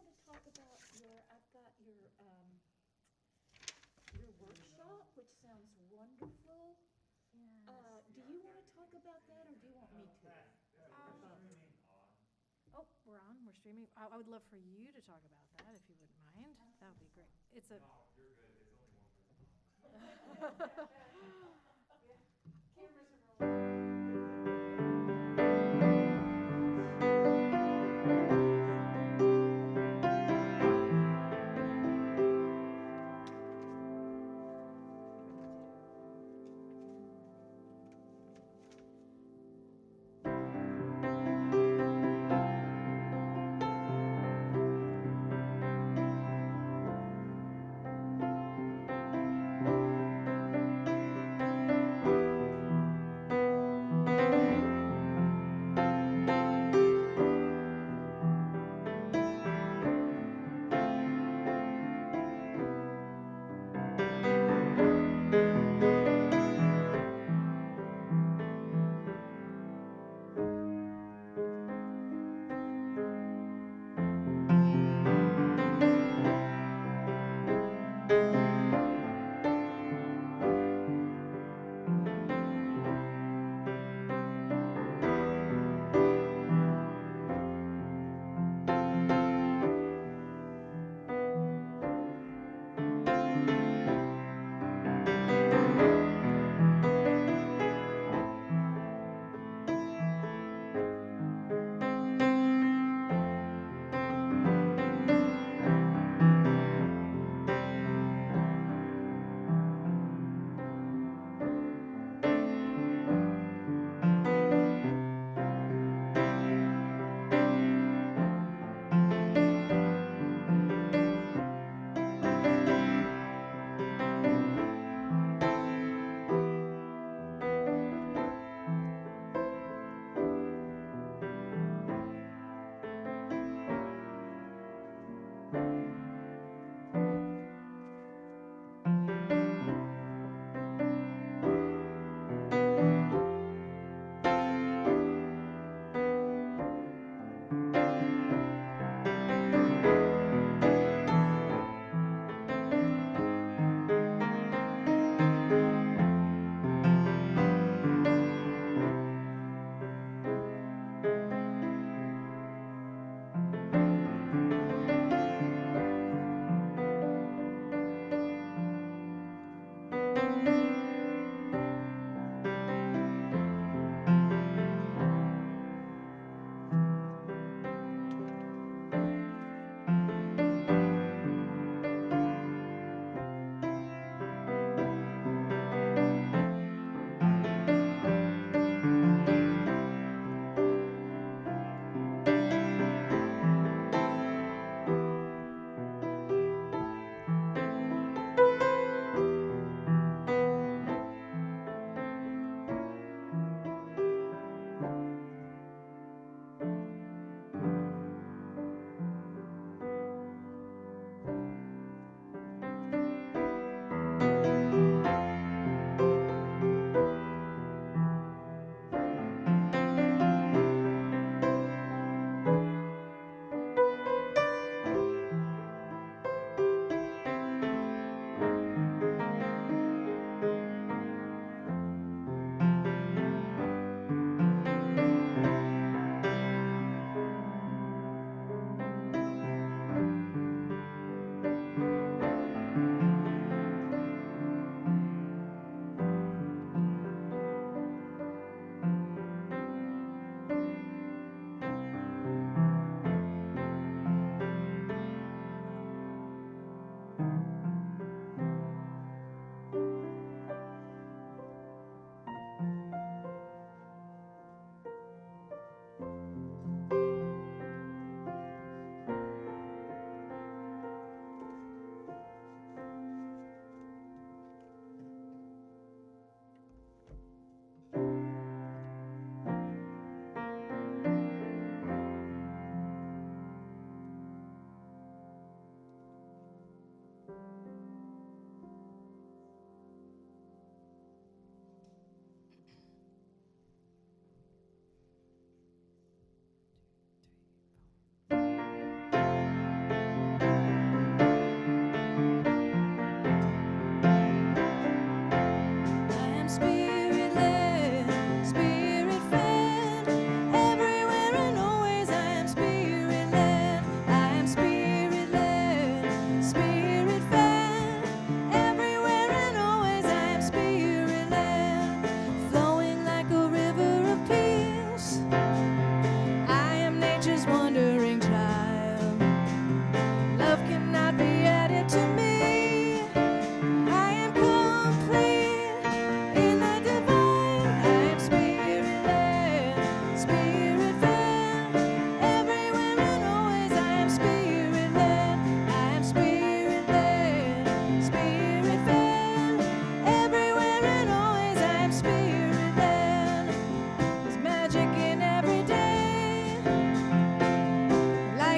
want to talk about I've got your workshop, which sounds wonderful. Yes. Do you want to talk about that, or do you want me to? Oh, we're on, we're streaming. I would love for you to talk about that if you wouldn't mind. That would be great. It's a. No, you're good. It's only one person on. Cameras are rolling.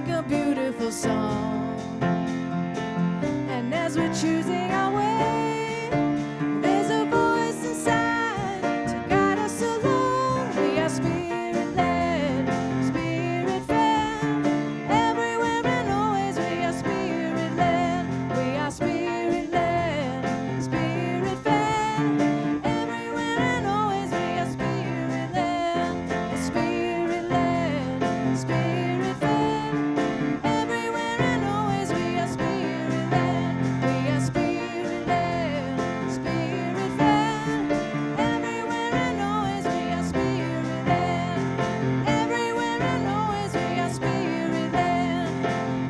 like a beautiful song. And as we're choosing our way, there's a voice inside to guide us along. We are spirit-led, spirit-fed. Everywhere and always we are spirit-led. We are spirit-led, spirit-fed. Everywhere and always we are spirit-led, spirit-led, spirit-fed. Everywhere and always we are spirit-led. We are spirit-led, spirit-fed. Everywhere and always we are spirit-led. Everywhere and always we are spirit-led.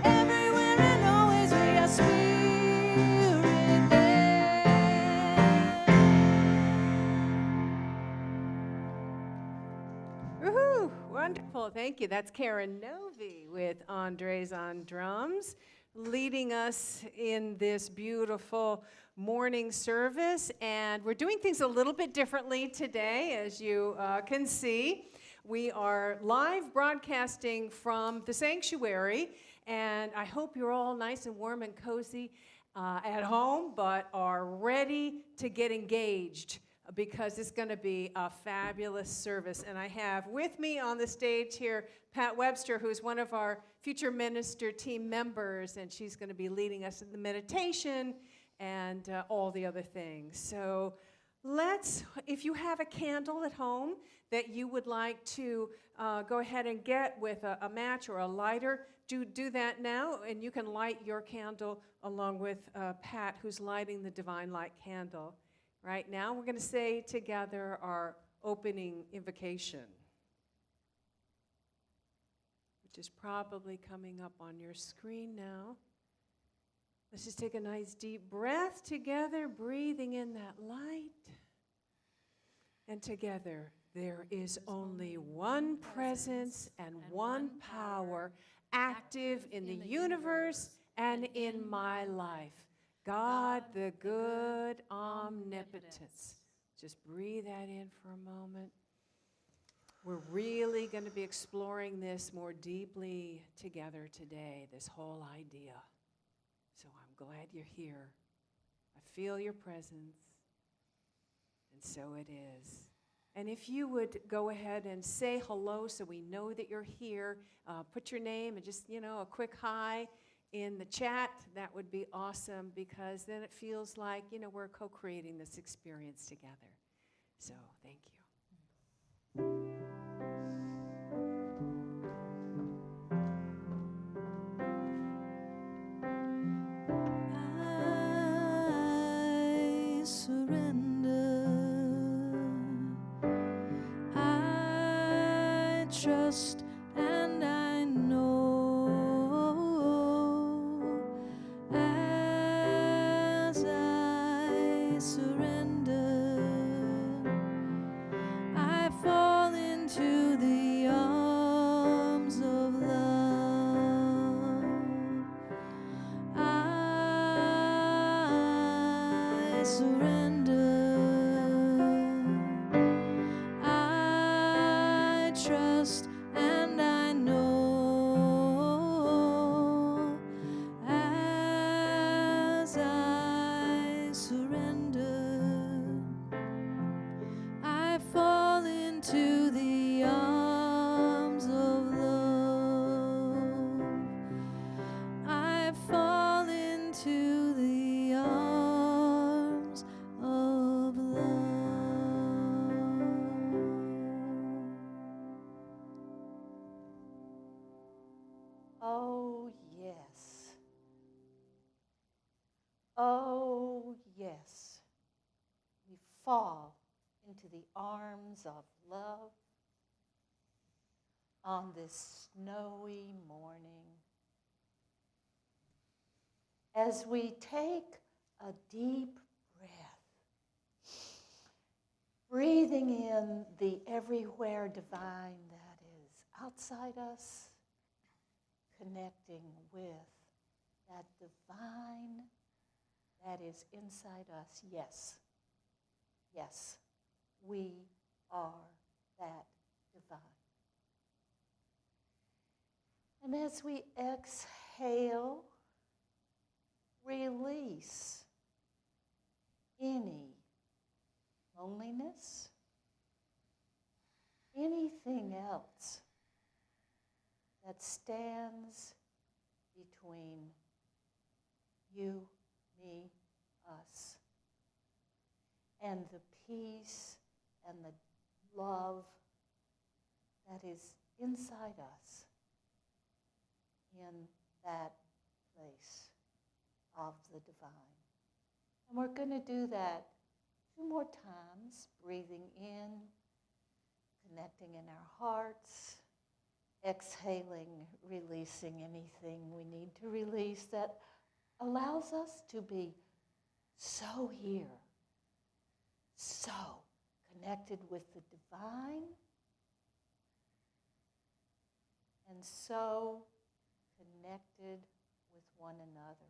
Everywhere and always we are spirit-led. Woohoo! Wonderful. Thank you. That's Karen Novi with Andres on drums, leading us in this beautiful morning service. And we're doing things a little bit differently today, as you can see. We are live broadcasting from the sanctuary, and I hope you're all nice and warm and cozy at home, but are ready to get engaged, because it's going to be a fabulous service. And I have with me on the stage here Pat Webster, who's one of our future minister team members, and she's going to be leading us in the meditation and all the other things. So if you have a candle at home that you would like to go ahead and get with a match or a lighter, do that now, and you can light your candle along with Pat, who's lighting the Divine Light candle. Right now, we're going to say together our opening invocation, which is probably coming up on your screen now. Let's just take a nice deep breath together, breathing in that light. And together, there is only one presence and one power active in the universe and in my life. God, the good omnipotence. Just breathe that in for a moment. We're really going to be exploring this more deeply together today, this whole idea. So I'm glad you're here. I feel your presence, and so it is. And if you would go ahead and say hello so we know that you're here, put your name and just, a quick hi in the chat, that would be awesome, because then it feels like, we're co-creating this experience together. So, thank you. I surrender. I trust and I know, as I surrender, I fall into the arms of love. I surrender. I trust and I know, as I surrender, I fall into the arms of love. I fall into the arms of love. Oh, yes. Oh, yes. We fall into the arms of love on this snowy morning. As we take a deep breath, breathing in the everywhere divine that is outside us, connecting with that divine that is inside us. Yes, yes, we are that divine. And as we exhale, release any loneliness, anything else that stands between you, me, us, and the peace and the love that is inside us in that place of the divine. And we're going to do that 2 more times, breathing in, connecting in our hearts, exhaling, releasing anything we need to release that allows us to be so here, so connected with the divine, and so connected with one another.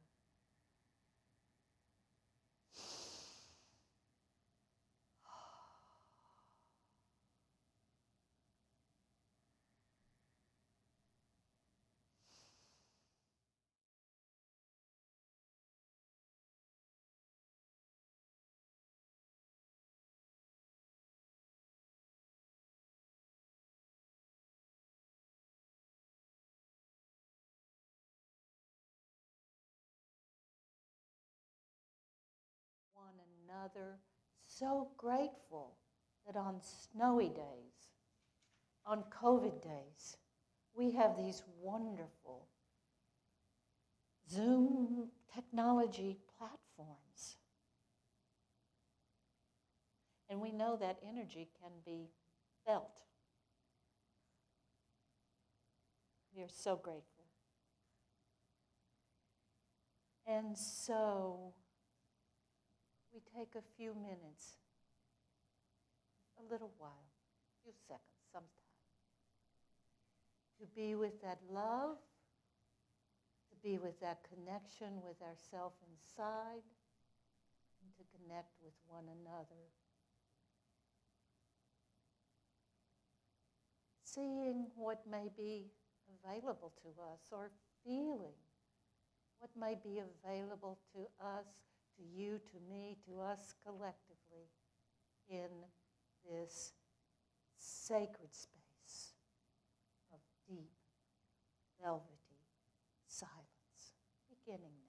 One another, so grateful that on snowy days, on COVID days, we have these wonderful Zoom technology platforms. And we know that energy can be felt. We are so grateful. And so we take a few minutes, a little while, a few seconds, sometime, to be with that love, to be with that connection with ourself inside, and to connect with one another. Seeing what may be available to us, or feeling what may be available to us, to you, to me, to us collectively in this sacred space of deep, velvety silence. Beginning now.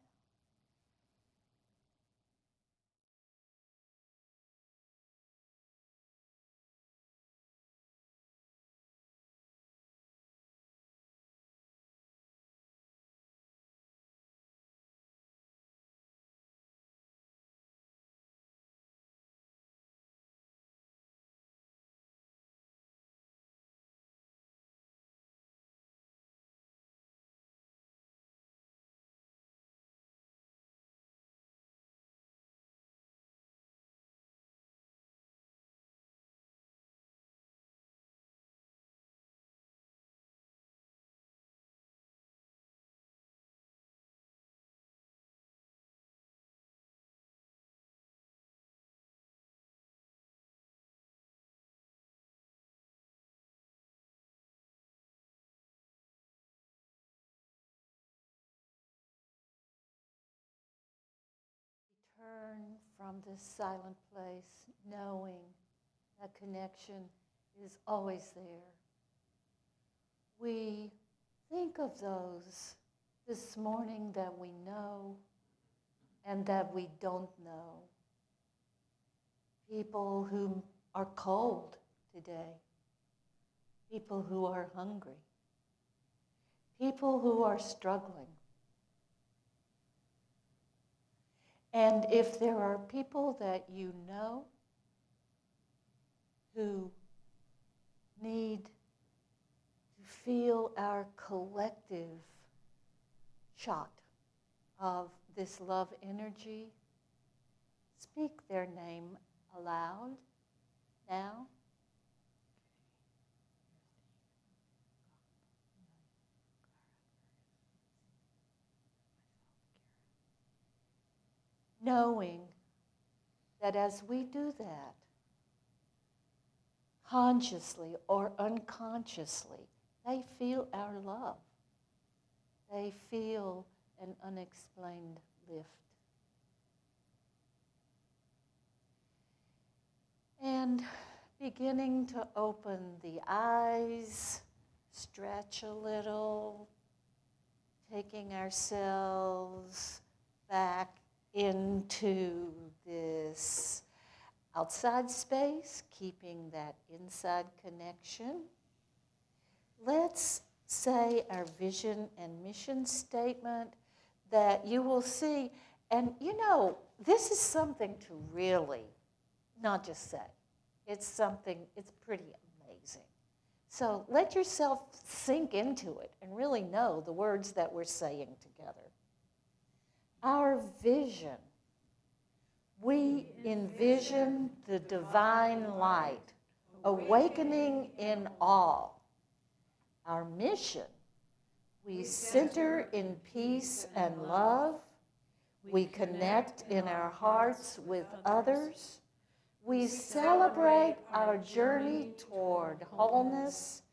Return from this silent place, knowing that connection is always there. We think of those this morning that we know and that we don't know. People who are cold today. People who are hungry. People who are struggling. And if there are people that you know who need to feel our collective shot of this love energy, speak their name aloud now. Knowing that as we do that, consciously or unconsciously, they feel our love. they feel an unexplained lift. And beginning to open the eyes, stretch a little, taking ourselves back into this outside space, keeping that inside connection. Let's say our vision and mission statement that you will see. And you know, this is something to really not just say. It's something, it's pretty amazing. So let yourself sink into it and really know the words that we're saying together. Our vision. We envision the divine light, awakening in all. Our mission. We center in peace and love. We connect in our hearts with others. We celebrate our journey toward wholeness,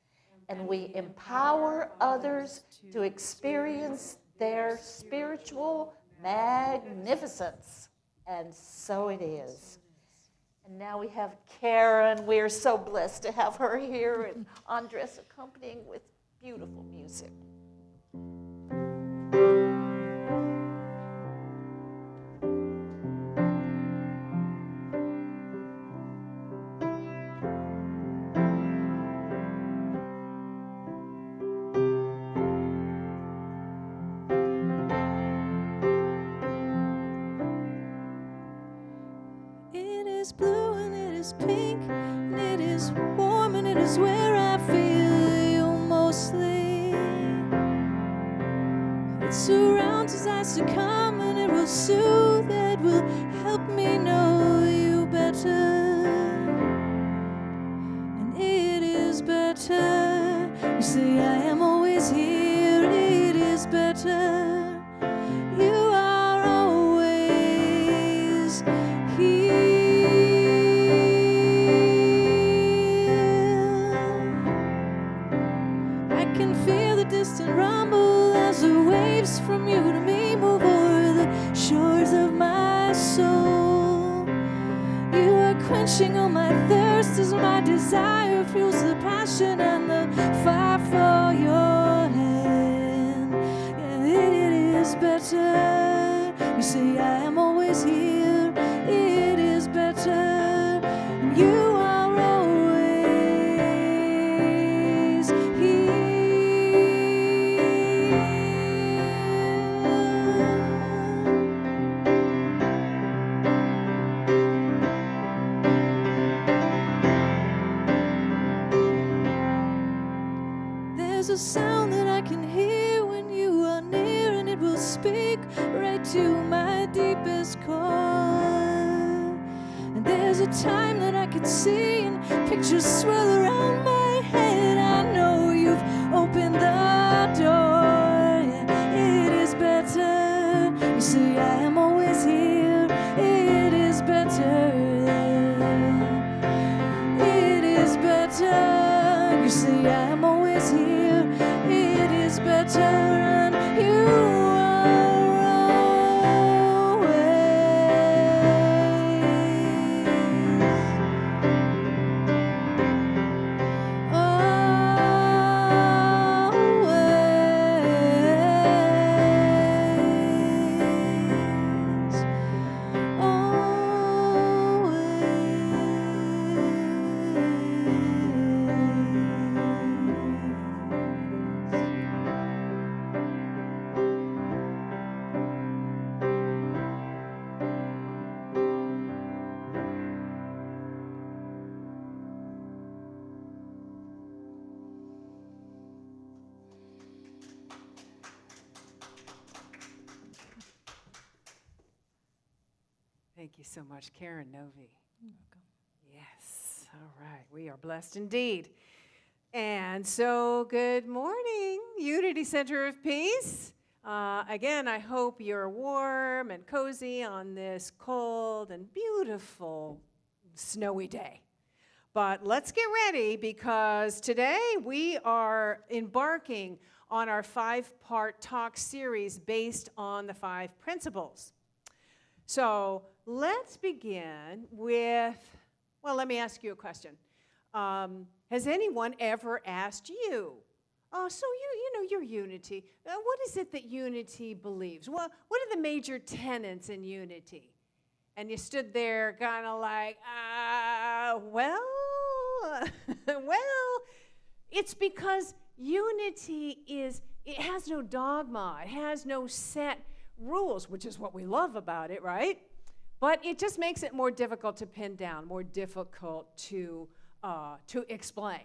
and we empower others to experience their spiritual magnificence. And so it is. And now we have Karen. We are so blessed to have her here, and Andres accompanying with beautiful music. It is blue and it is pink and it is warm and it is where I feel you mostly. It surrounds as I succumb and it will soothe, it will help me know you better. And it is better. You say I am always here, it is better. You are always here. I can feel the distant rumble as the waves from you to me move over the shores of my soul. You are quenching all my thirst as my desire fuels the passion and the fire for your hand. Yeah, it is better. You say I am always here. It is better. You are always here. There's a sound that I can hear when you are near, and it will speak right to my deepest core. And there's a time that I can see, and pictures swirl around my head. I know you've opened the door. Yeah, it is better. You say I am always here. It is better. It is better. You say I am always here. It is better, and you are Thank you so much, Karen Novi. Yes, all right. We are blessed indeed. And so, good morning, Unity Center of Peace. Again, I hope you're warm and cozy on this cold and beautiful snowy day. But let's get ready, because today we are embarking on our 5-part talk series based on the 5 principles. So let's begin with, well, let me ask you a question. Has anyone ever asked you, oh, so you're Unity. What is it that Unity believes? Well, what are the major tenets in Unity? And you stood there kind of like, well, it's because Unity it has no dogma. It has no set rules, which is what we love about it, right? But it just makes it more difficult to pin down, more difficult to explain.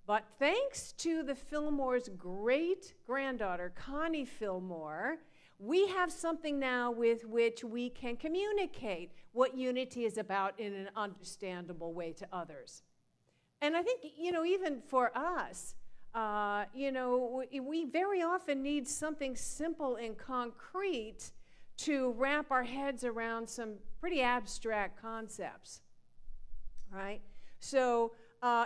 But thanks to the Fillmore's great-granddaughter, Connie Fillmore, we have something now with which we can communicate what Unity is about in an understandable way to others. And I think, even for us, we very often need something simple and concrete to wrap our heads around some pretty abstract concepts, right? So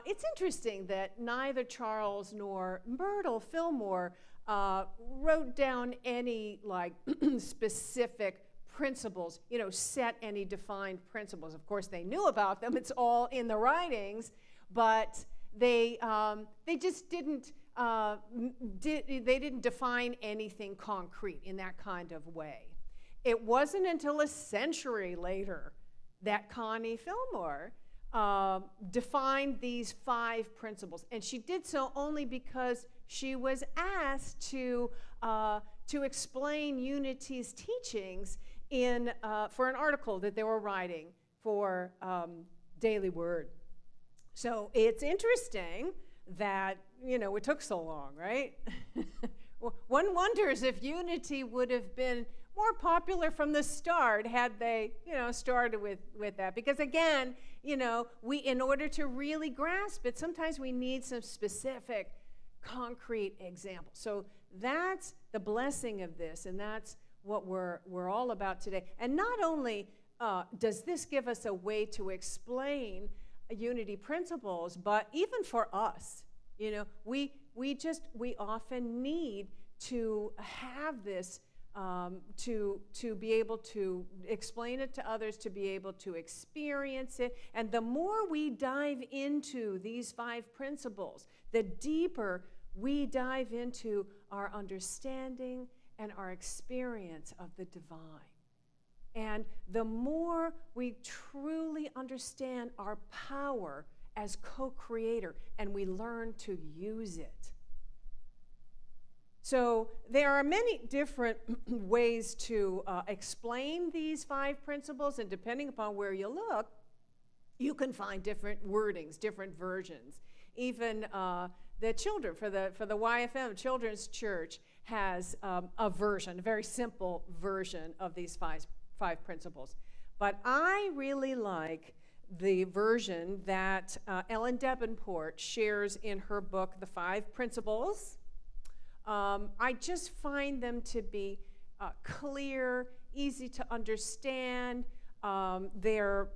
it's interesting that neither Charles nor Myrtle Fillmore wrote down any specific principles, set any defined principles. Of course, they knew about them. It's all in the writings, but they just didn't they didn't define anything concrete in that kind of way. It wasn't until a century later that Connie Fillmore defined these 5 principles, and she did so only because she was asked to explain Unity's teachings for an article that they were writing for Daily Word. So it's interesting that it took so long, right? One wonders if Unity would have been more popular from the start had they started with that, because again, we, in order to really grasp it, sometimes we need some specific concrete examples. So that's the blessing of this, and that's what we're all about today. And not only does this give us a way to explain Unity principles, but even for us, we often need to have this to be able to explain it to others, to be able to experience it. And the more we dive into these 5 principles, the deeper we dive into our understanding and our experience of the divine. And the more we truly understand our power as co-creator and we learn to use it. So there are many different ways to explain these 5 principles, and depending upon where you look, you can find different wordings, different versions. Even the children, for the YFM Children's Church, has a version, a very simple version of these 5 principles. But I really like the version that Ellen Davenport shares in her book, The 5 Principles. I just find them to be clear, easy to understand. They're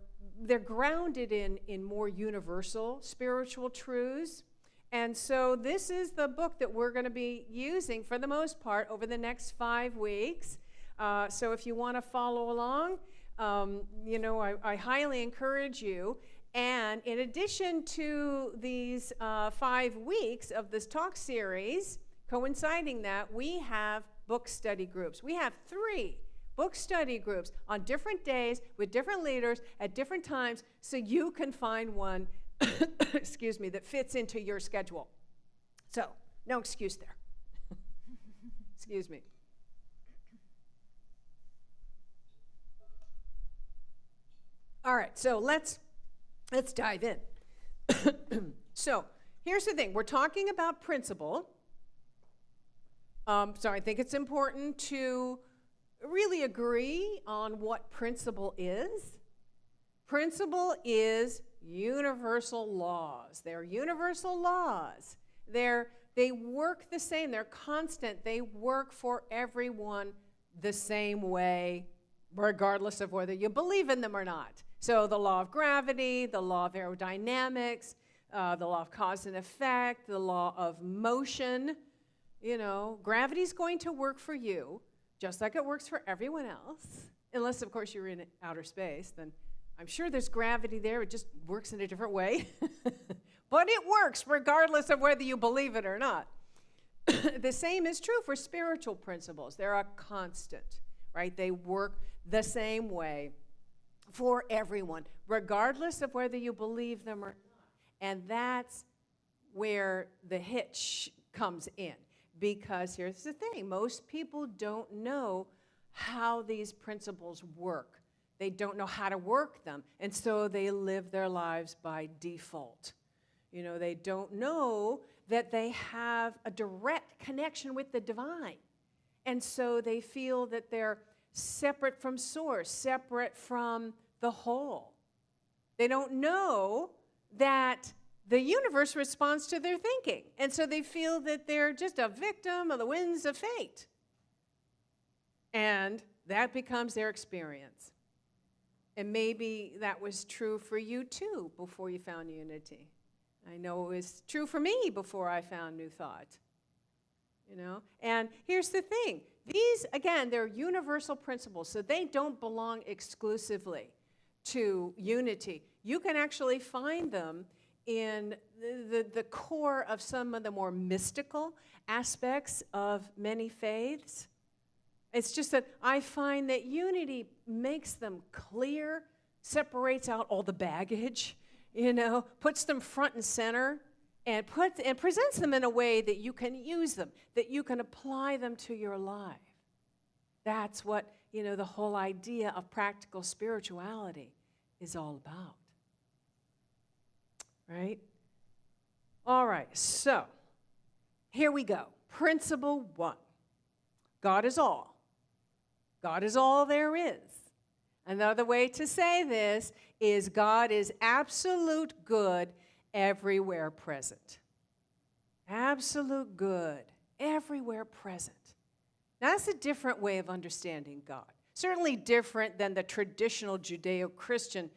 grounded in more universal spiritual truths. And so this is the book that we're going to be using for the most part over the next 5 weeks. So if you want to follow along, I highly encourage you. And in addition to these 5 weeks of this talk series, coinciding that, we have book study groups. We have 3 book study groups on different days with different leaders at different times, so you can find one, excuse me, that fits into your schedule. So, no excuse there. Excuse me. All right, so let's dive in. So, here's the thing. We're talking about principle. So I think it's important to really agree on what principle is. Principle is universal laws. They're universal laws. They work the same. They're constant. They work for everyone the same way, regardless of whether you believe in them or not. So the law of gravity, the law of aerodynamics, the law of cause and effect, the law of motion, Gravity's going to work for you just like it works for everyone else. Unless, of course, you're in outer space, then I'm sure there's gravity there. It just works in a different way. But it works regardless of whether you believe it or not. The same is true for spiritual principles. They're a constant, right? They work the same way for everyone, regardless of whether you believe them or not. And that's where the hitch comes in. Because here's the thing, most people don't know how these principles work. They don't know how to work them, and so they live their lives by default. They don't know that they have a direct connection with the divine, and so they feel that they're separate from source, separate from the whole. They don't know that the universe responds to their thinking, and so they feel that they're just a victim of the winds of fate. And that becomes their experience. And maybe that was true for you too before you found unity. I know it was true for me before I found New Thought. And here's the thing. These, again, they're universal principles, so they don't belong exclusively to unity. You can actually find them in the core of some of the more mystical aspects of many faiths. It's just that I find that unity makes them clear, separates out all the baggage, puts them front and center, and presents them in a way that you can use them, that you can apply them to your life. That's what, the whole idea of practical spirituality is all about. Right? All right, so here we go. Principle 1. God is all. God is all there is. Another way to say this is God is absolute good everywhere present. Absolute good everywhere present. Now, that's a different way of understanding God. Certainly different than the traditional Judeo-Christian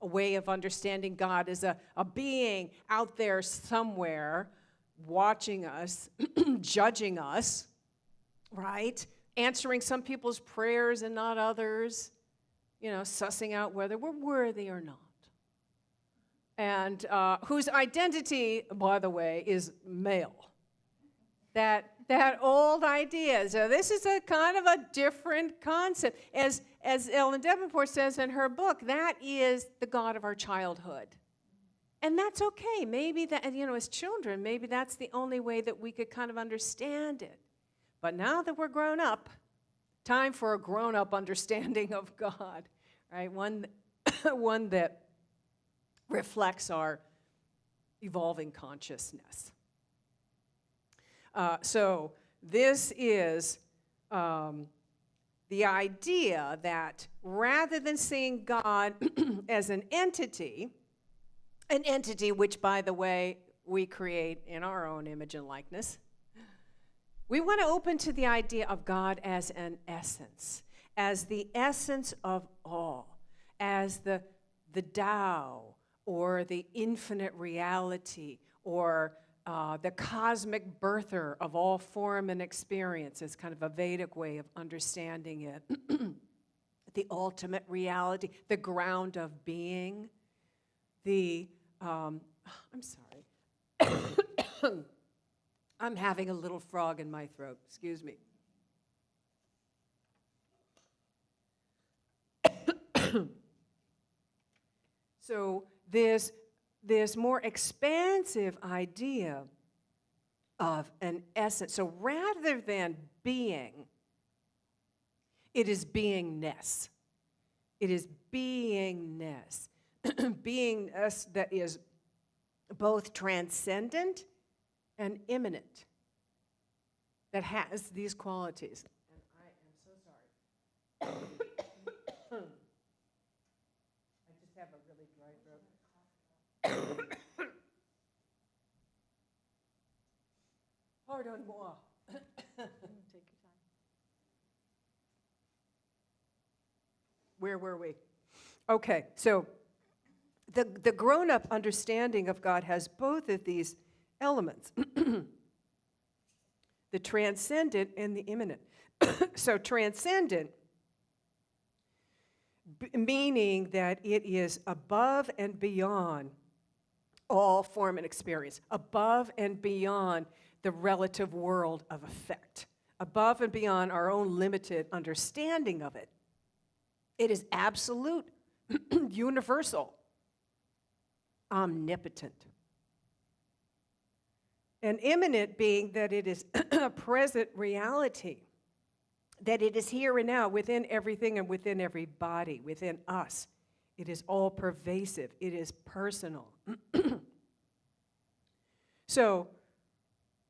way of understanding God as a being out there somewhere watching us, judging us, right? Answering some people's prayers and not others, sussing out whether we're worthy or not. And whose identity, by the way, is male. That old idea. So this is a kind of a different concept. As Ellen Davenport says in her book, that is the God of our childhood. And that's okay. Maybe that, as children, maybe that's the only way that we could kind of understand it. But now that we're grown up, time for a grown-up understanding of God, right? One that reflects our evolving consciousness. So this is the idea that rather than seeing God as an entity which, by the way, we create in our own image and likeness, we want to open to the idea of God as an essence, as the essence of all, as the Tao, or the infinite reality, or the cosmic birther of all form and experience, is kind of a Vedic way of understanding it. The ultimate reality, the ground of being, I'm sorry. I'm having a little frog in my throat, excuse me. So this more expansive idea of an essence. So rather than being, it is beingness. It is beingness. Beingness that is both transcendent and immanent, that has these qualities. And I am so sorry. I just have a really dry throat. Pardon-moi. Take your time. Where were we? Okay, so the grown-up understanding of God has both of these elements. the transcendent and the immanent. So transcendent, meaning that it is above and beyond all form and experience, above and beyond the relative world of effect, above and beyond our own limited understanding of it. It is absolute, universal, omnipotent. And immanent being that it is a present reality, that it is here and now within everything and within every body, within us. It is all pervasive. It is personal. So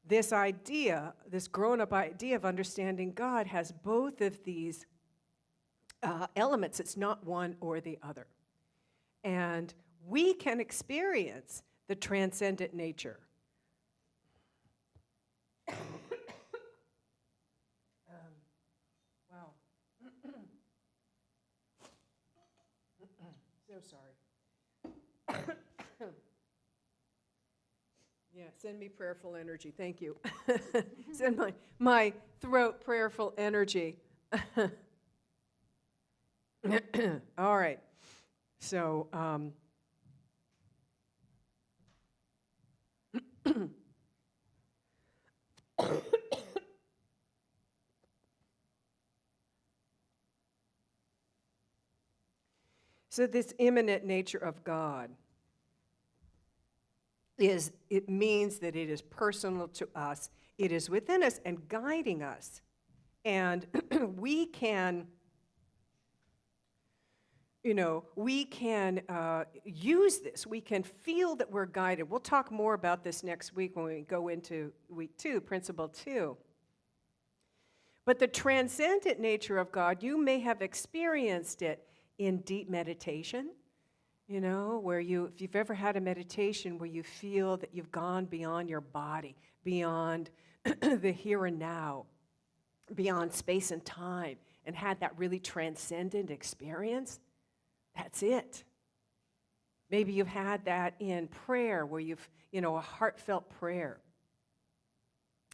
this idea, this grown-up idea of understanding God has both of these elements. It's not one or the other. And we can experience the transcendent nature. Wow. So sorry. Yeah, send me prayerful energy. Thank you. Send my throat prayerful energy. All right. So, so this immanent nature of God it means that it is personal to us. It is within us and guiding us. And we can, use this. We can feel that we're guided. We'll talk more about this next week when we go into week 2, principle 2. But the transcendent nature of God, you may have experienced it in deep meditation, where if you've ever had a meditation where you feel that you've gone beyond your body, beyond the here and now, beyond space and time, and had that really transcendent experience, that's it. Maybe you've had that in prayer where you've, a heartfelt prayer.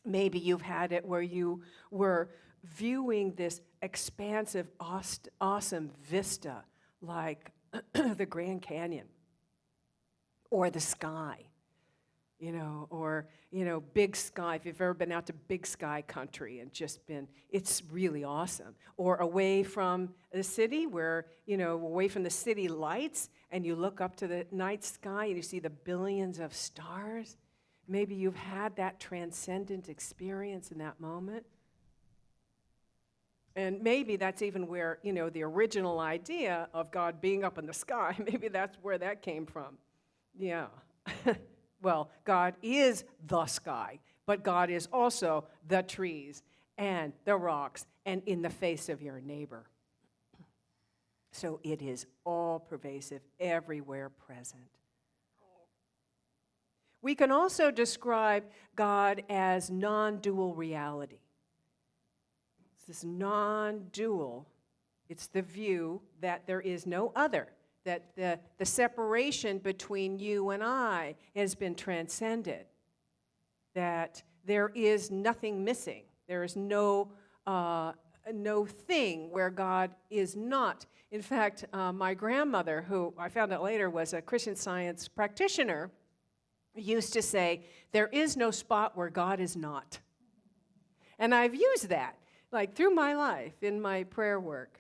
Maybe you've had it where you were viewing this expansive, awesome vista like the Grand Canyon or the sky, or, Big Sky. If you've ever been out to Big Sky country and it's really awesome. Or away from the city where, away from the city lights and you look up to the night sky and you see the billions of stars. Maybe you've had that transcendent experience in that moment. And maybe that's even where, the original idea of God being up in the sky, maybe that's where that came from. Yeah. Well, God is the sky, but God is also the trees and the rocks and in the face of your neighbor. So it is all pervasive, everywhere present. We can also describe God as non-dual reality. This non-dual, it's the view that there is no other, that the separation between you and I has been transcended, that there is nothing missing. There is no thing where God is not. In fact, my grandmother, who I found out later was a Christian Science practitioner, used to say, there is no spot where God is not. And I've used that. Like through my life, in my prayer work,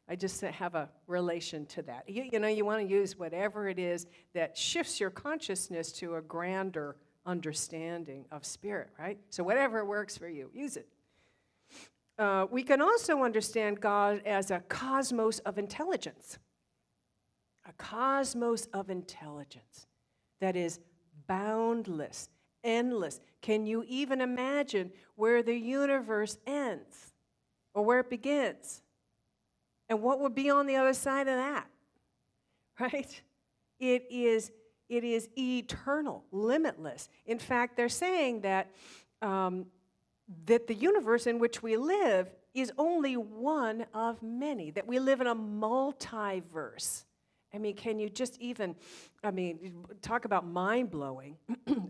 I just have a relation to that. You want to use whatever it is that shifts your consciousness to a grander understanding of spirit, right? So whatever works for you, use it. We can also understand God as a cosmos of intelligence. A cosmos of intelligence that is boundless, endless. Can you even imagine where the universe ends or where it begins? And what would be on the other side of that? Right? It is eternal, limitless. In fact, they're saying that that the universe in which we live is only one of many, that we live in a multiverse. I mean, can you just even, talk about mind-blowing.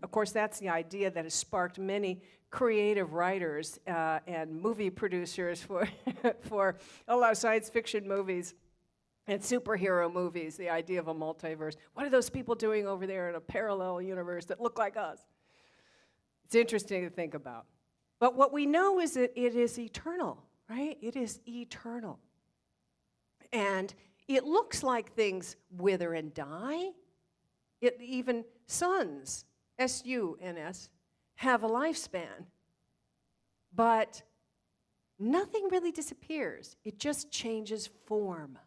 Of course, that's the idea that has sparked many creative writers and movie producers for, for a lot of science fiction movies and superhero movies, the idea of a multiverse. What are those people doing over there in a parallel universe that look like us? It's interesting to think about. But what we know is that it is eternal, right? It is eternal. And it looks like things wither and die. Even suns, S-U-N-S, have a lifespan. But nothing really disappears. It just changes form.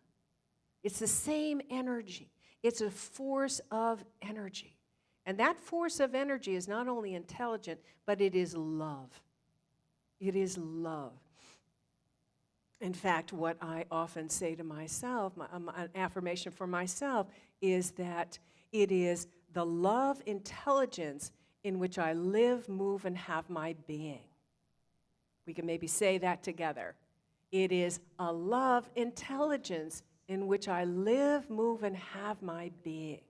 It's the same energy. It's a force of energy. And that force of energy is not only intelligent, but it is love. It is love. In fact, what I often say to myself, an affirmation for myself, is that it is the love intelligence in which I live, move, and have my being. We can maybe say that together. It is a love intelligence in which I live, move, and have my being.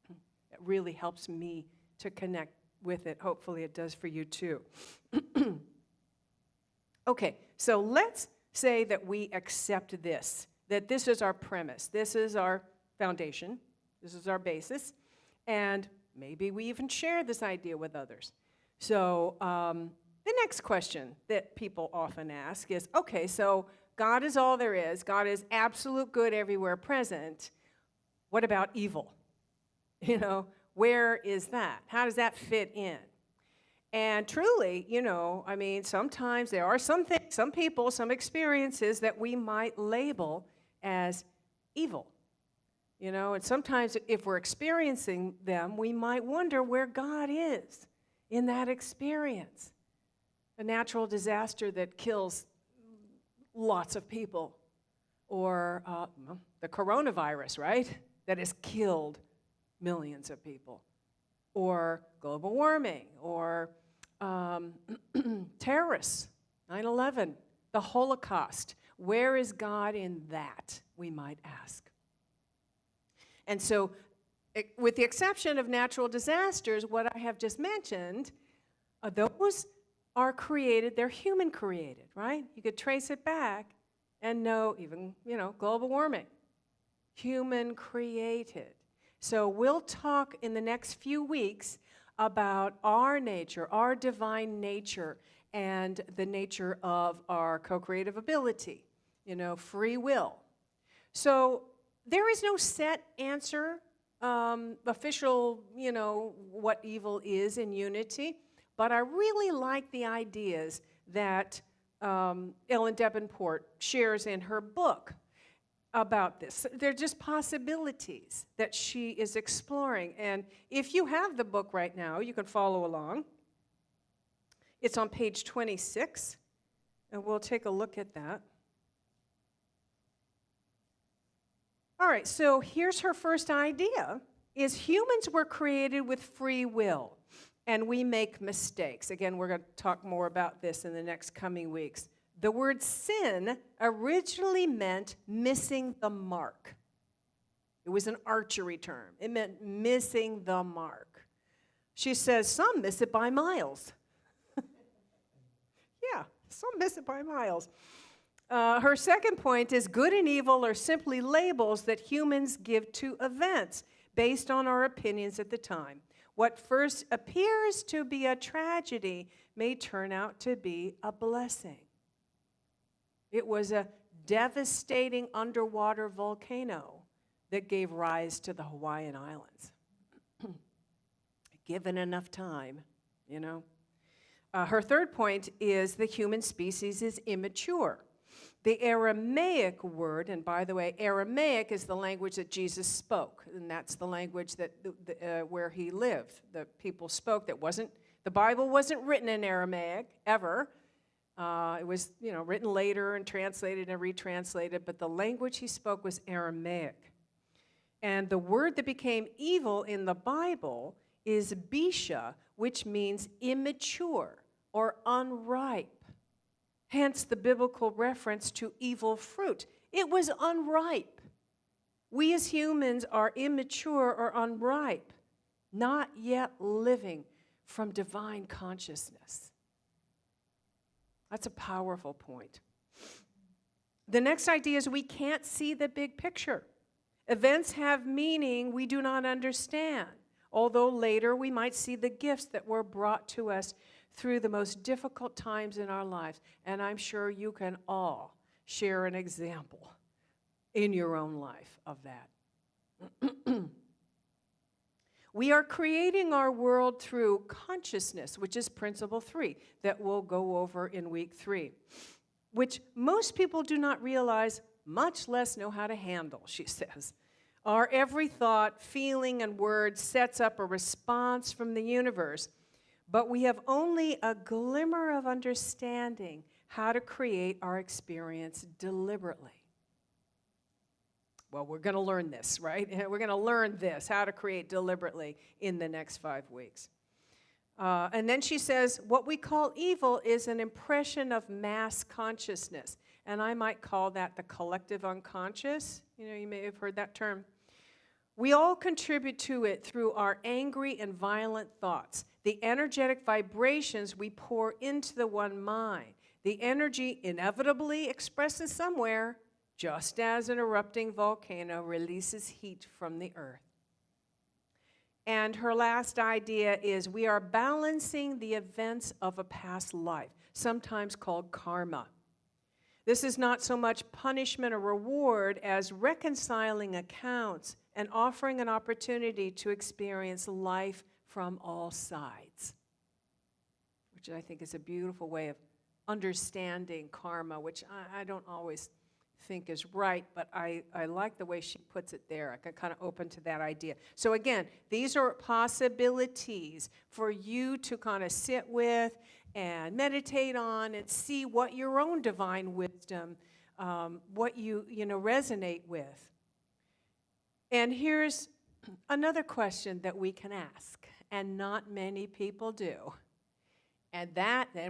It really helps me to connect with it. Hopefully it does for you too. Okay, so let's say that we accept this, that this is our premise, this is our foundation, this is our basis, and maybe we even share this idea with others. So the next question that people often ask is, okay, so God is all there is, God is absolute good everywhere present, what about evil? You know, where is that? How does that fit in? And truly, sometimes there are some things, some people, some experiences that we might label as evil. And sometimes if we're experiencing them, we might wonder where God is in that experience. A natural disaster that kills lots of people, or the coronavirus, right, that has killed millions of people, or global warming, or terrorists, 9/11, the Holocaust. Where is God in that, we might ask? And so, with the exception of natural disasters, what I have just mentioned, those are created, they're human created, right? You could trace it back and know even, global warming, human created. So we'll talk in the next few weeks about our nature, our divine nature, and the nature of our co-creative ability, free will. So there is no set answer, official, what evil is in unity, but I really like the ideas that Ellen Davenport shares in her book about this. They're just possibilities that she is exploring. And if you have the book right now, you can follow along. It's on page 26, and we'll take a look at that. All right, so here's her first idea, is humans were created with free will, and we make mistakes. Again, we're going to talk more about this in the next coming weeks. The word sin originally meant missing the mark. It was an archery term. It meant missing the mark. She says some miss it by miles. Yeah, some miss it by miles. Her second point is good and evil are simply labels that humans give to events based on our opinions at the time. What first appears to be a tragedy may turn out to be a blessing. It was a devastating underwater volcano that gave rise to the Hawaiian Islands. Given enough time, Her third point is the human species is immature. The Aramaic word, and by the way, Aramaic is the language that Jesus spoke, and that's the language that where he lived. The people spoke the Bible wasn't written in Aramaic ever. It was, written later and translated and retranslated, but the language he spoke was Aramaic. And the word that became evil in the Bible is bisha, which means immature or unripe. Hence the biblical reference to evil fruit. It was unripe. We as humans are immature or unripe, not yet living from divine consciousness. That's a powerful point. The next idea is we can't see the big picture. Events have meaning we do not understand, although later we might see the gifts that were brought to us through the most difficult times in our lives. And I'm sure you can all share an example in your own life of that. We are creating our world through consciousness, which is principle 3 that we'll go over in week 3, which most people do not realize, much less know how to handle, she says. Our every thought, feeling, and word sets up a response from the universe, but we have only a glimmer of understanding how to create our experience deliberately. Well, we're going to learn this, right? We're going to learn this, how to create deliberately, in the next 5 weeks. And then she says, what we call evil is an impression of mass consciousness. And I might call that the collective unconscious. You know, you may have heard that term. We all contribute to it through our angry and violent thoughts, the energetic vibrations we pour into the one mind. The energy inevitably expresses somewhere, just as an erupting volcano releases heat from the earth. And her last idea is we are balancing the events of a past life, sometimes called karma. This is not so much punishment or reward as reconciling accounts and offering an opportunity to experience life from all sides, which I think is a beautiful way of understanding karma, which I don't always think is right, but I like the way she puts it there. I got kind of open to that idea. So again, these are possibilities for you to kind of sit with and meditate on and see what your own divine wisdom, what you resonate with. And here's another question that we can ask, and not many people do. And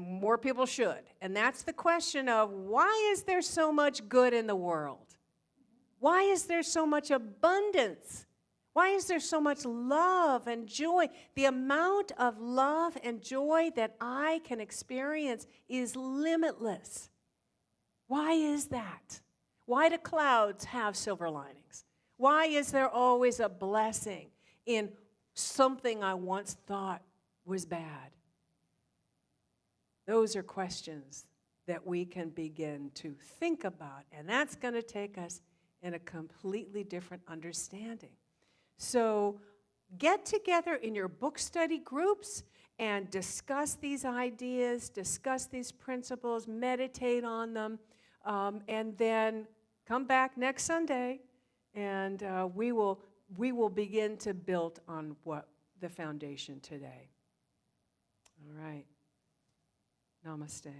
more people should. And that's the question of, why is there so much good in the world? Why is there so much abundance? Why is there so much love and joy? The amount of love and joy that I can experience is limitless. Why is that? Why do clouds have silver linings? Why is there always a blessing in something I once thought was bad? Those are questions that we can begin to think about, and that's going to take us in a completely different understanding. So get together in your book study groups and discuss these ideas, discuss these principles, meditate on them, and then come back next Sunday, and we will begin to build on what the foundation today. All right. Namaste.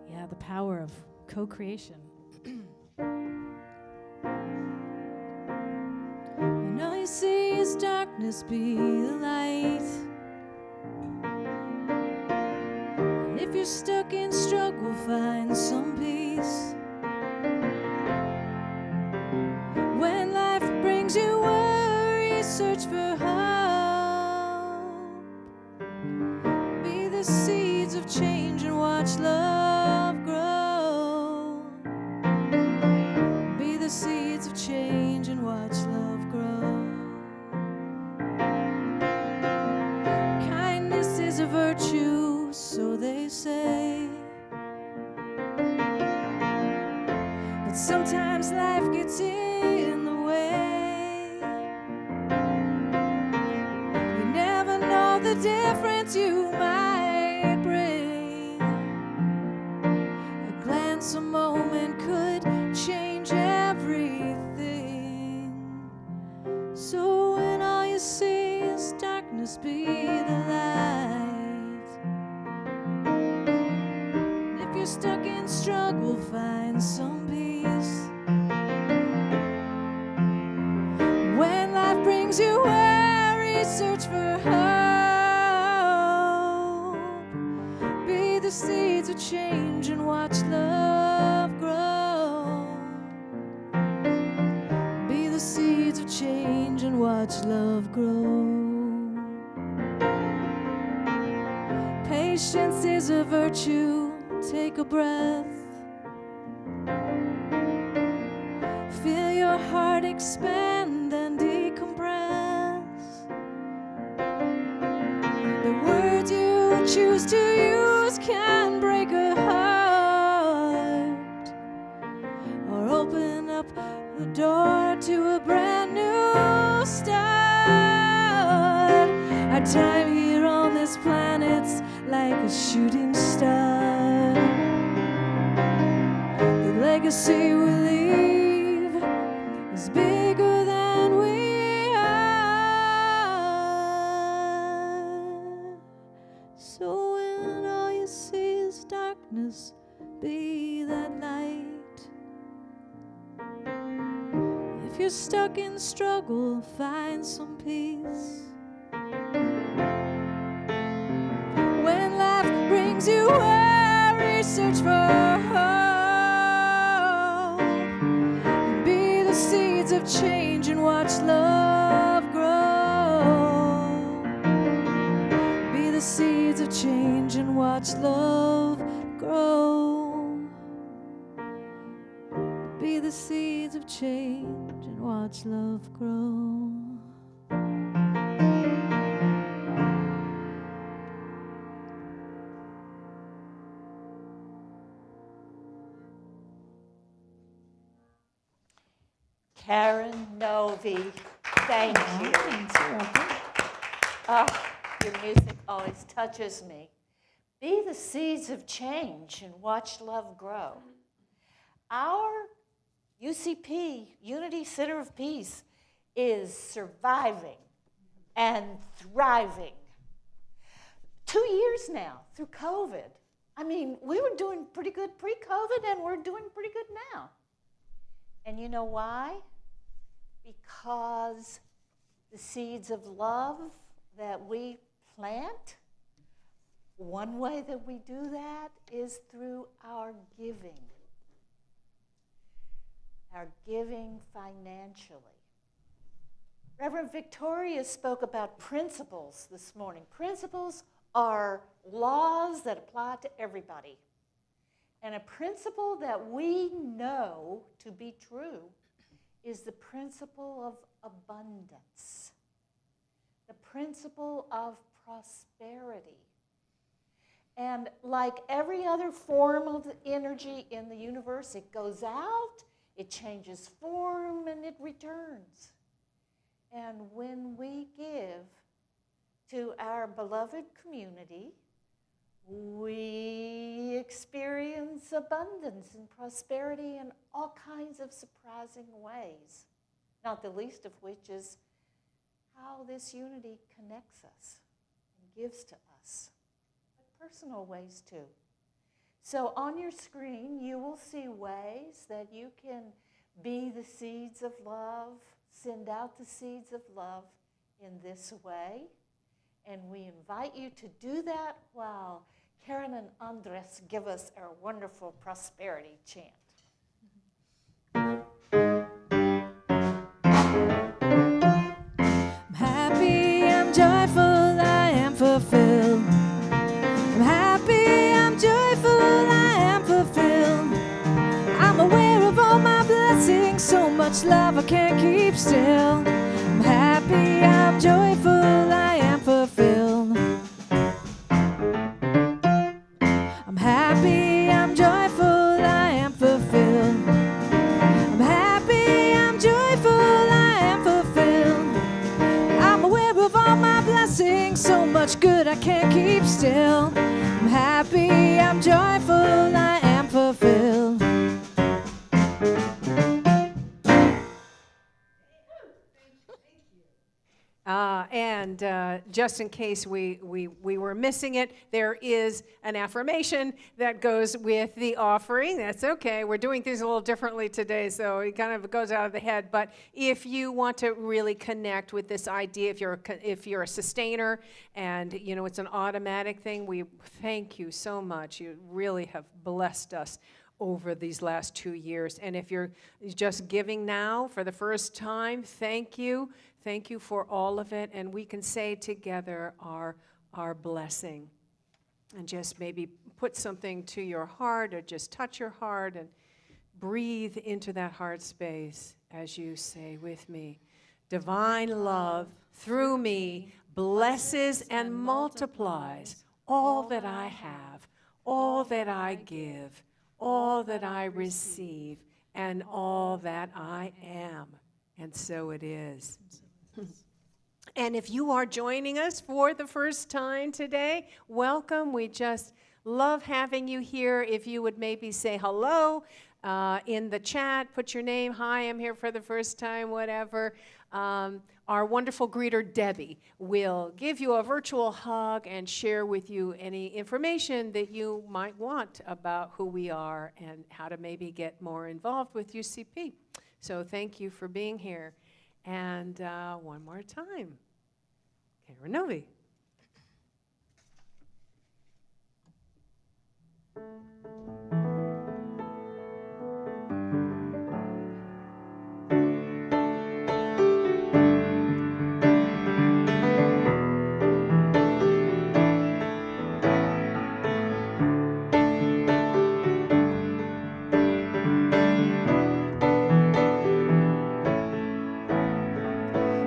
Yeah, the power of co-creation. When all you see is darkness, be the light. If you're stuck in struggle, find some peace. When life brings you worry, search for hope. Be the seeds of change and watch love grow. Be the seeds of change and watch love grow. Kindness is a virtue, so they say. But sometimes life gets in the way. You never know the difference you might bring. A glance, a moment could change everything. So when all you see is darkness, be the light. If you're stuck in struggle, find some peace. weary, search for hope. Be the seeds of change and watch love grow. Be the seeds of change and watch love grow. Patience is a virtue. Take a breath. Feel your heart expand and decompress. The words you choose to use can break a heart or open up the door to a brand new start. Our time here on this planet's like a shooting star. The legacy we leave is bigger than we are. So when all you see is darkness, be that light. If you're stuck in struggle, find some peace. When life brings you worry, search for hope. Be the seeds of change and watch love grow. Be the seeds of change and watch love grow. Be the seeds of change and watch love grow. Karen Novi, thank you. Oh, your music always touches me. Be the seeds of change and watch love grow. Our UCP, Unity Center of Peace, is surviving and thriving. 2 years now through COVID. I mean, we were doing pretty good pre-COVID and we're doing pretty good now. And you know why? Because the seeds of love that we plant, one way that we do that is through our giving financially. Reverend Victoria spoke about principles this morning. Principles are laws that apply to everybody. And a principle that we know to be true is the principle of abundance, the principle of prosperity. And like every other form of energy in the universe, it goes out, it changes form, and it returns. And when we give to our beloved community, we experience abundance and prosperity in all kinds of surprising ways, not the least of which is how this unity connects us and gives to us, but personal ways too. So on your screen, you will see ways that you can be the seeds of love, send out the seeds of love in this way. And we invite you to do that while Karen and Andres give us our wonderful prosperity chant. I'm happy, I'm joyful, I am fulfilled. I'm happy, I'm joyful, I am fulfilled. I'm aware of all my blessings, so much love I can't keep still. I'm happy, I'm joyful, I am fulfilled. I'm happy, I'm joyful, I am fulfilled. I'm happy, I'm joyful, I am fulfilled. I'm aware of all my blessings, so much good I can't keep still. I'm happy, I'm joyful, I am fulfilled. And just in case we were missing it, there is an affirmation that goes with the offering. That's okay. We're doing things a little differently today, so it kind of goes out of the head. But if you want to really connect with this idea, if you're a sustainer and it's an automatic thing, we thank you so much. You really have blessed us over these last 2 years. And if you're just giving now for the first time, thank you. Thank you for all of it. And we can say together our blessing. And just maybe put something to your heart or just touch your heart and breathe into that heart space as you say with me, divine love through me blesses and multiplies all that I have, all that I give, all that I receive, and all that I am. And so it is. And if you are joining us for the first time today, welcome. We just love having you here. If you would maybe say hello in the chat, put your name, hi, I'm here for the first time, whatever. Our wonderful greeter, Debbie, will give you a virtual hug and share with you any information that you might want about who we are and how to maybe get more involved with UCP. So thank you for being here. And one more time, Karen Novi.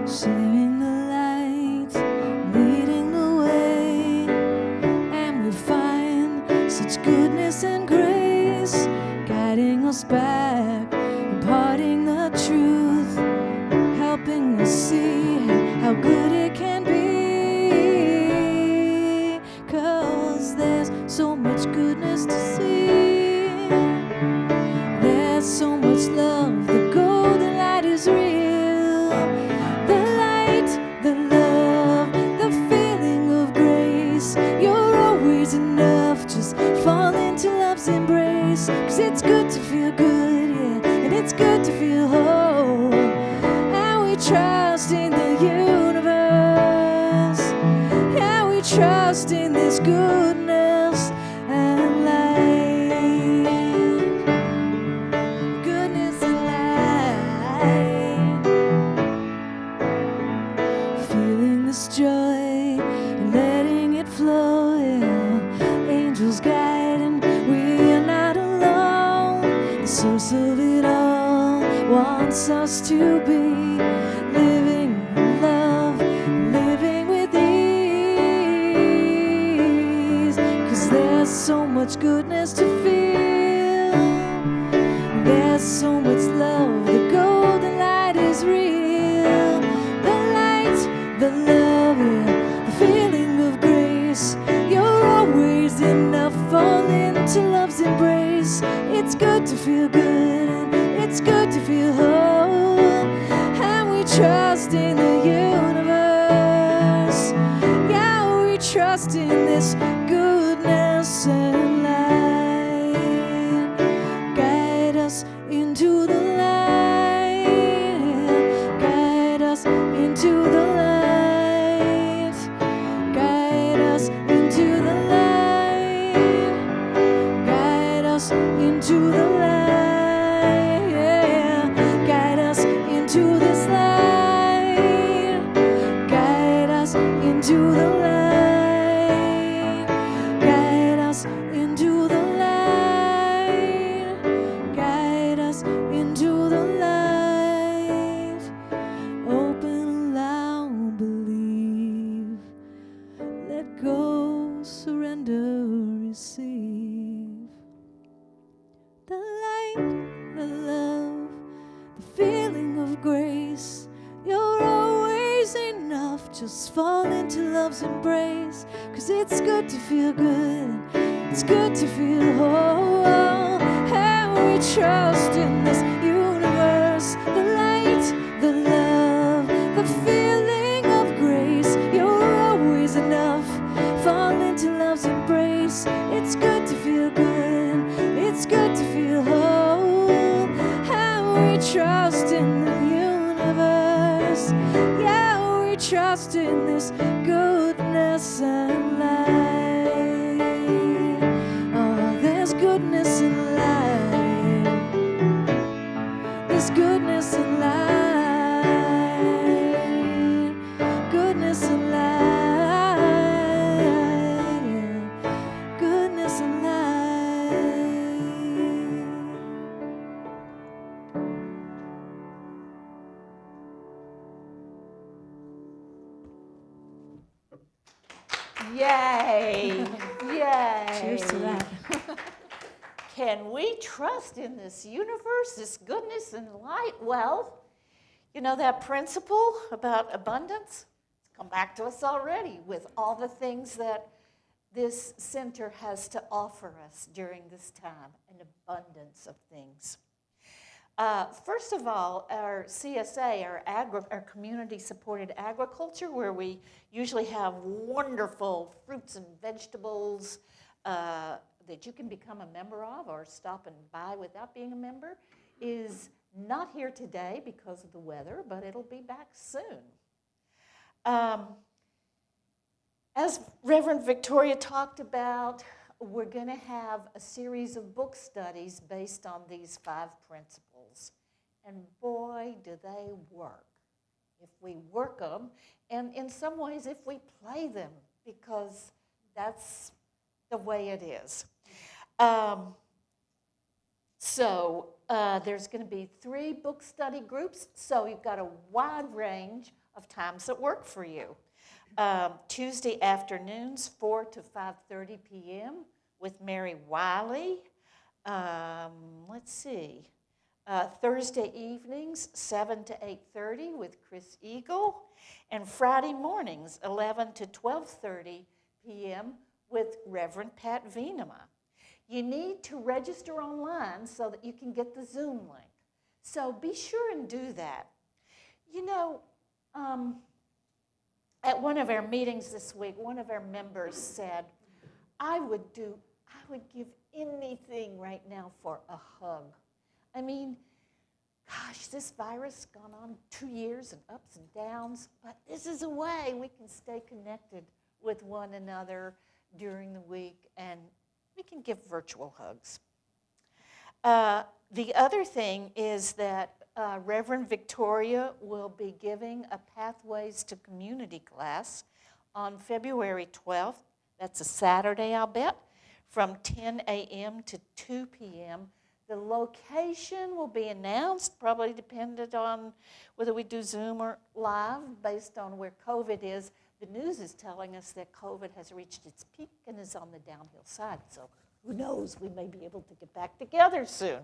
Shining the light, leading the way, and we find such goodness and grace, guiding us back, imparting the truth, helping us see how good it can be. 'Cause there's so much goodness to see, there's so much love, the golden light is real. The love, the feeling of grace, you're always enough, just fall into love's embrace. 'Cause it's good to feel good, yeah, and it's good to feel whole. And we trust in the universe, and we trust in this goodness and light. Goodness and light. Feeling this joy and letting it flow, yeah. Angels guiding, we are not alone. The source of it all wants us to be living in love, living with ease. 'Cause there's so much goodness to feel, there's so much love, the golden light is real. The love, yeah, the feeling of grace, you're always enough, fall into love's embrace. It's good to feel good, and it's good to feel whole. And we trust in the universe, yeah, we trust in this goodness and light. Guide us into the light, yeah. Guide us into the light. Into the light, yeah. Guide us into this light. Guide us into the light. Guide us into the light. Guide us into the light. Open, allow, believe. Let go, surrender, receive. The light, the love, the feeling of grace, you're always enough, just fall into love's embrace. 'Cause it's good to feel good, it's good to feel whole. And we trust in this universe, the light, the love, the feeling of grace, you're trust in the universe. Yeah, we trust in this goodness and light. Oh, there's goodness and light. There's goodness and light. Goodness and light. Goodness and light. Yay! Yay! Cheers to that. Can we trust in this universe, this goodness and light? Well, you know that principle about abundance? It's come back to us already with all the things that this center has to offer us during this time, an abundance of things. First of all, our CSA, our community-supported agriculture, where we usually have wonderful fruits and vegetables that you can become a member of or stop and buy without being a member, is not here today because of the weather, but it'll be back soon. As Reverend Victoria talked about, we're going to have a series of book studies based on these 5 principles. And boy, do they work. If we work them, and in some ways if we play them, because that's the way it is. There's going to be 3 book study groups, so you've got a wide range of times that work for you. Tuesday afternoons, 4 to 5:30 p.m. with Mary Wiley. Thursday evenings, 7 to 8:30 with Chris Eagle. And Friday mornings, 11 to 12:30 p.m. with Reverend Pat Venema. You need to register online so that you can get the Zoom link. So be sure and do that. You know, at one of our meetings this week, one of our members said, I would give anything right now for a hug. I mean, gosh, this virus has gone on 2 years and ups and downs, but this is a way we can stay connected with one another during the week, and we can give virtual hugs. The other thing is that Reverend Victoria will be giving a Pathways to Community class on February 12th. That's a Saturday, I'll bet, from 10 a.m. to 2 p.m. The location will be announced, probably dependent on whether we do Zoom or live, based on where COVID is. The news is telling us that COVID has reached its peak and is on the downhill side, so who knows, we may be able to get back together soon.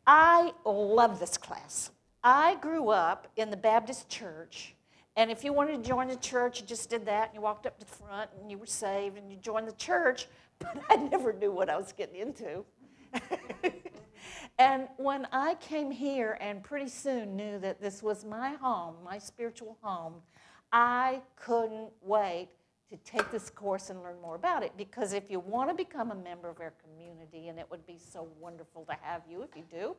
I love this class. I grew up in the Baptist church, and if you wanted to join the church, you just did that, and you walked up to the front, and you were saved, and you joined the church, but I never knew what I was getting into. And when I came here and pretty soon knew that this was my home, my spiritual home, I couldn't wait to take this course and learn more about it, because if you want to become a member of our community, and it would be so wonderful to have you if you do,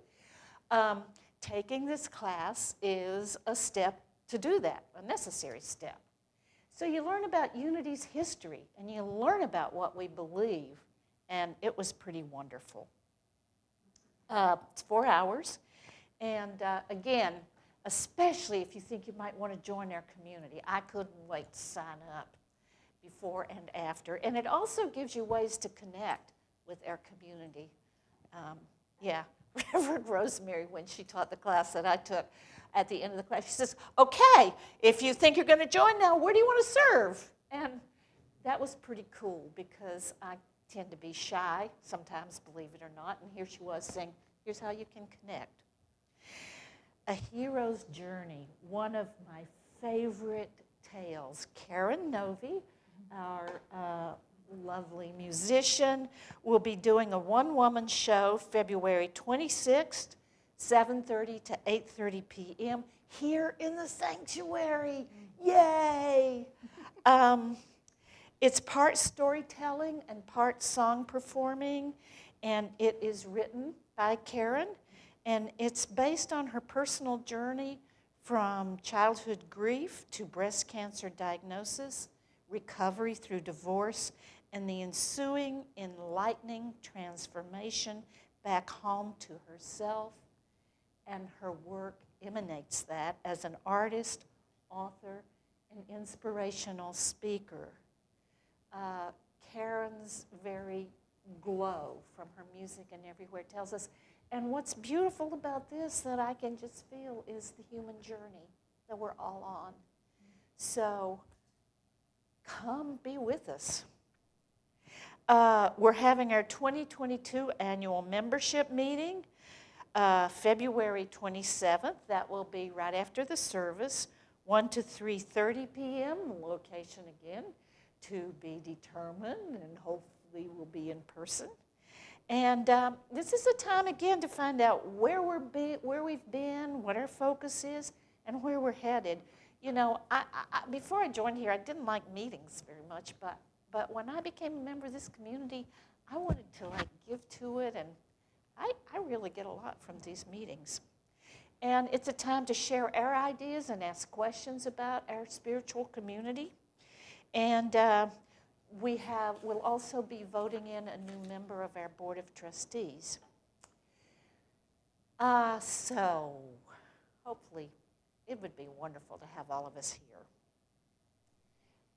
taking this class is a step to do that, a necessary step. So you learn about Unity's history, and you learn about what we believe, and it was pretty wonderful. It's 4 hours, and again, especially if you think you might want to join our community, I couldn't wait to sign up before and after. And it also gives you ways to connect with our community. Reverend Rosemary, when she taught the class that I took, at the end of the class, she says, okay, if you think you're going to join now, where do you want to serve? And that was pretty cool, because I tend to be shy sometimes, believe it or not, and here she was saying, here's how you can connect. A Hero's Journey, one of my favorite tales. Karen Novi, our lovely musician, will be doing a one-woman show February 26th, 7:30 to 8:30 p.m. here in the sanctuary. Yay! It's part storytelling and part song performing, and it is written by Karen, And it's based on her personal journey from childhood grief to breast cancer diagnosis, recovery through divorce, and the ensuing enlightening transformation back home to herself. And her work emanates that as an artist, author, and inspirational speaker. Karen's very glow from her music and everywhere tells us. And what's beautiful about this that I can just feel is the human journey that we're all on. So come be with us. We're having our 2022 annual membership meeting, February 27th. That will be right after the service, 1 to 3:30 p.m. Location again to be determined, and hopefully we'll be in person. And this is a time again to find out where we've been, what our focus is, and where we're headed. You know, before I joined here, I didn't like meetings very much, but when I became a member of this community, I wanted to give to it, and I really get a lot from these meetings. And it's a time to share our ideas and ask questions about our spiritual community. And we'll also be voting in a new member of our Board of Trustees. So hopefully it would be wonderful to have all of us here.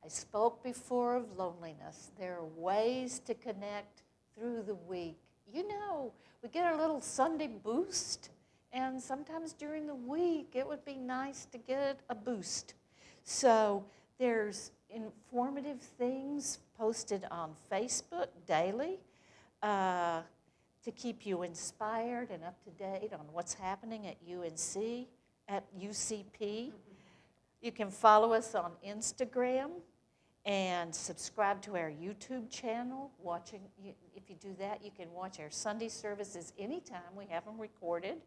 I spoke before of loneliness. There are ways to connect through the week. You know, we get our little Sunday boost, and sometimes during the week it would be nice to get a boost. So there's informative things posted on Facebook daily to keep you inspired and up to date on what's happening at UNC, at UCP. You can follow us on Instagram and subscribe to our YouTube channel. If you do that, you can watch our Sunday services anytime. We have them recorded.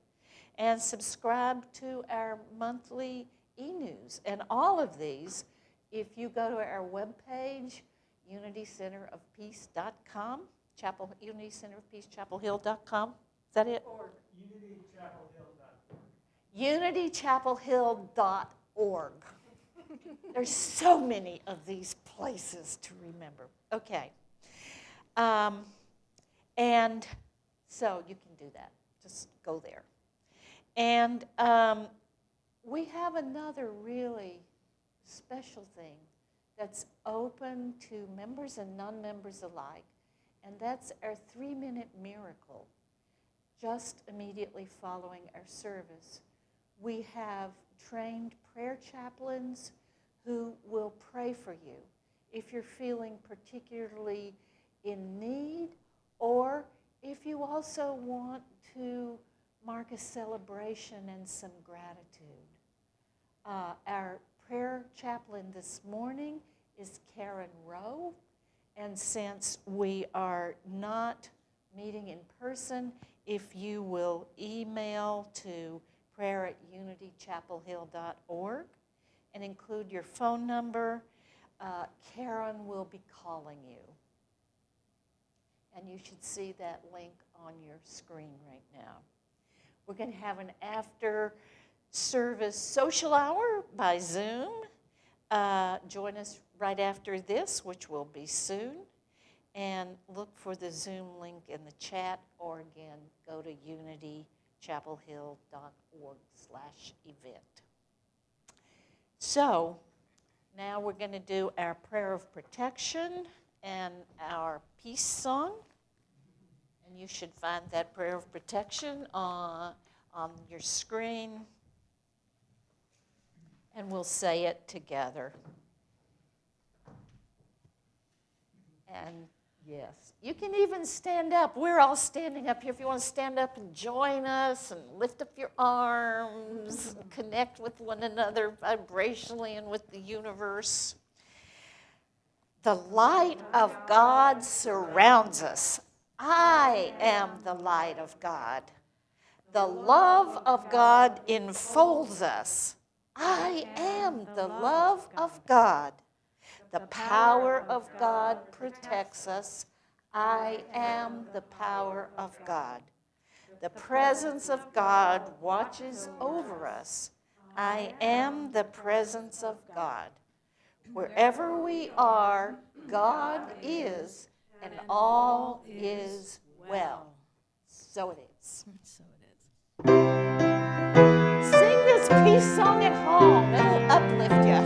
And subscribe to our monthly e-news. And all of these, if you go to our webpage, unitycenterofpeace.com, Unity Center of Peace, chapelhill.com. Is that it? Or unitychapelhill.org. unitychapelhill.org. There's so many of these places to remember. Okay. And so you can do that. Just go there. And we have another really special thing that's open to members and non-members alike, and that's our 3-minute miracle just immediately following our service. We have trained prayer chaplains who will pray for you if you're feeling particularly in need, or if you also want to mark a celebration and some gratitude. Our prayer chaplain this morning is Karen Rowe, and since we are not meeting in person, if you will email to prayer@unitychapelhill.org and include your phone number, Karen will be calling you. And you should see that link on your screen right now. We're going to have an after-service social hour by Zoom. Join us right after this, which will be soon. And look for the Zoom link in the chat, or again, go to unitychapelhill.org/event. So now we're going to do our prayer of protection and our peace song. And you should find that prayer of protection on your screen. And we'll say it together. And yes, you can even stand up. We're all standing up here. If you want to stand up and join us and lift up your arms, and connect with one another vibrationally and with the universe. The light of God surrounds us. I am the light of God. The love of God enfolds us. I am the love of God. The power of God protects us. I am the power of God. The presence of God watches over us. I am the presence of God. Wherever we are, God is, and all is well. So it is. So it is. Sing this peace song at home. It'll uplift you.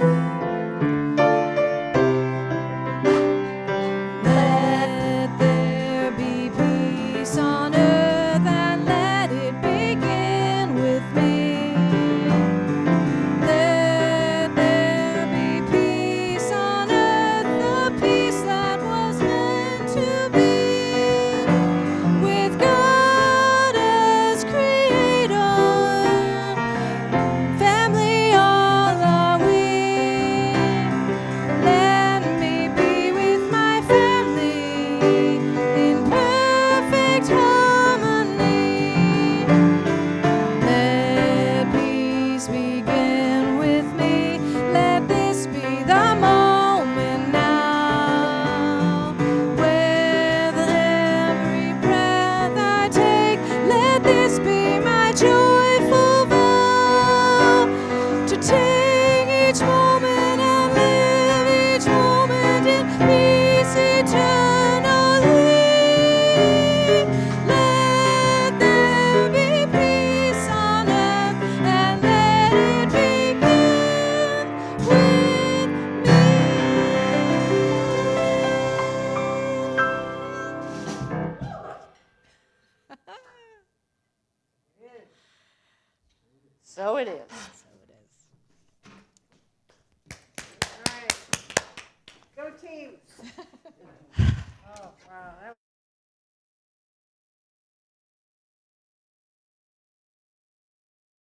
Let there be peace on earth and let it begin with me. Let there be peace on earth, the peace that was meant to be. With God as creator, family all are we. Let me be with my family in perfect harmony. Let peace begin with me. Let this be the moment now. With every breath I take, let this be my joyful vow. To take each moment and live each moment in peace eternally. Let there be peace on earth and let it begin with me. So it is. So it is. All right. Go teams. Oh, wow.